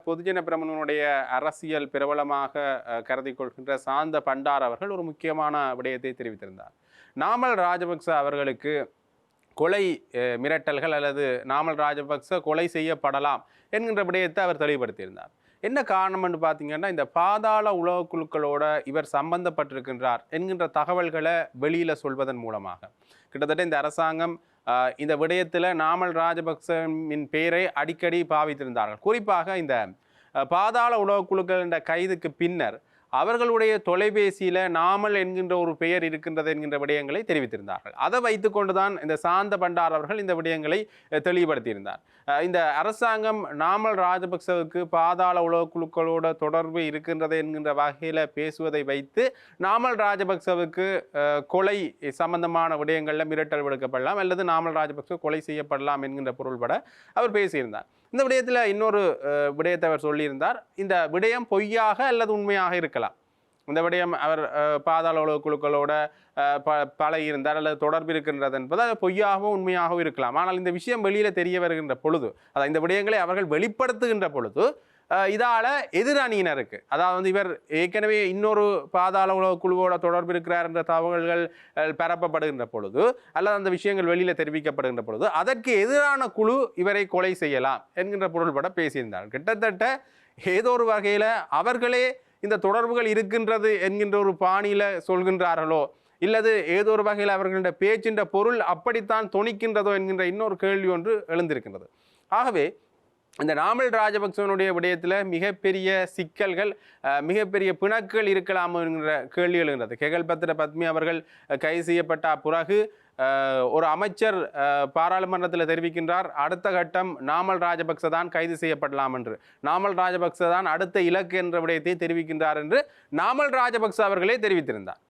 பொதுஜன பிரமுனுடைய அரசியல் பிரபலமாக கருதி கொள்கின்ற சாந்த பண்டார் அவர்கள் ஒரு முக்கியமான விடயத்தை தெரிவித்திருந்தார். நாமல் ராஜபக்ச அவர்களுக்கு கொலை மிரட்டல்கள் அல்லது நாமல் ராஜபக்ச கொலை செய்யப்படலாம் என்கின்ற விடயத்தை அவர் தெளிவுபடுத்தியிருந்தார். என்ன காரணம் என்று பார்த்தீங்கன்னா, இந்த பாதாள உலக குழுக்களோட இவர் சம்பந்தப்பட்டிருக்கின்றார் என்கின்ற தகவல்களை வெளியில் சொல்வதன் மூலமாக கிட்டத்தட்ட இந்த அரசாங்கம் இந்த விடயத்தில் நாமல் ராஜபக்சவின் பெயரை அடிக்கடி பாவித்திருந்தார்கள். குறிப்பாக இந்த பாதாள உலக குழுக்கள் என்ற கைதுக்கு பின்னர் அவர்களுடைய தொலைபேசியில் நாமல் என்கின்ற ஒரு பெயர் இருக்கின்றது என்கின்ற விடயங்களை தெரிவித்திருந்தார்கள். அதை வைத்துக்கொண்டுதான் இந்த சாந்த பண்டார் அவர்கள் இந்த விடயங்களை தெளிவுபடுத்தியிருந்தார். இந்த அரசாங்கம் நாமல் ராஜபக்சவுக்கு பாதாள உலக குழுக்களோட தொடர்பு இருக்கின்றது என்கின்ற வகையில் பேசுவதை வைத்து நாமல் ராஜபக்சவுக்கு கொலை சம்பந்தமான விடயங்களில் மிரட்டல் விடுக்கப்படலாம் அல்லது நாமல் ராஜபக்ச கொலை செய்யப்படலாம் என்கின்ற பொருள்பட அவர் பேசியிருந்தார். இந்த விடயத்தில் இன்னொரு விடயத்தை அவர் சொல்லியிருந்தார். இந்த விடயம் பொய்யாக அல்லது உண்மையாக இருக்கலாம். இந்த விடயம் அவர் பாதாள உலக குழுக்களோட பழகியிருந்தார் அல்லது தொடர்பு இருக்கின்றது என்பது அது பொய்யாகவும் உண்மையாகவும் இருக்கலாம். ஆனால் இந்த விஷயம் வெளியில் தெரிய வருகின்ற பொழுது, அதாவது இந்த விடயங்களை அவர்கள் வெளிப்படுத்துகின்ற பொழுது இதால் எதிரணியினருக்கு, அதாவது இவர் ஏற்கனவே இன்னொரு பாதாள உலக குழுவோட தொடர்பு இருக்கிறார் என்ற தகவல்கள் பரப்பப்படுகின்ற பொழுது அல்லது அந்த விஷயங்கள் வெளியில் தெரிவிக்கப்படுகின்ற பொழுது அதற்கு எதிரான குழு இவரை கொலை செய்யலாம் என்கின்ற பொருள்பட பேசியிருந்தார். கிட்டத்தட்ட ஏதோ ஒரு வகையில் அவர்களே இந்த தொடர்புகள் இருக்கின்றது என்கின்ற ஒரு பாணியில் சொல்கின்றார்களோ இல்லது ஏதோ ஒரு வகையில் அவர்களுடைய பேச்சின்ற பொருள் அப்படித்தான் தொனிக்கின்றதோ என்கின்ற இன்னொரு கேள்வி ஒன்று எழுந்திருக்கின்றது. ஆகவே இந்த நாமல் ராஜபக்சவனுடைய விடயத்தில் மிகப்பெரிய சிக்கல்கள், மிகப்பெரிய பிணக்குகள் இருக்கலாம் என்கிற கேள்வி எழுகின்றது. கெகல்பத்ர பத்மி அவர்கள் கைது செய்யப்பட்ட பிறகு ஒரு அமைச்சர் பாராளுமன்றத்தில் தெரிவிக்கின்றார், அடுத்த கட்டம் நாமல் ராஜபக்ச தான் கைது செய்யப்படலாம் என்று, நாமல் ராஜபக்ச தான் அடுத்த இலக்கு என்ற விடயத்தை தெரிவிக்கின்றார் என்று நாமல் ராஜபக்ச அவர்களே தெரிவித்திருந்தார்.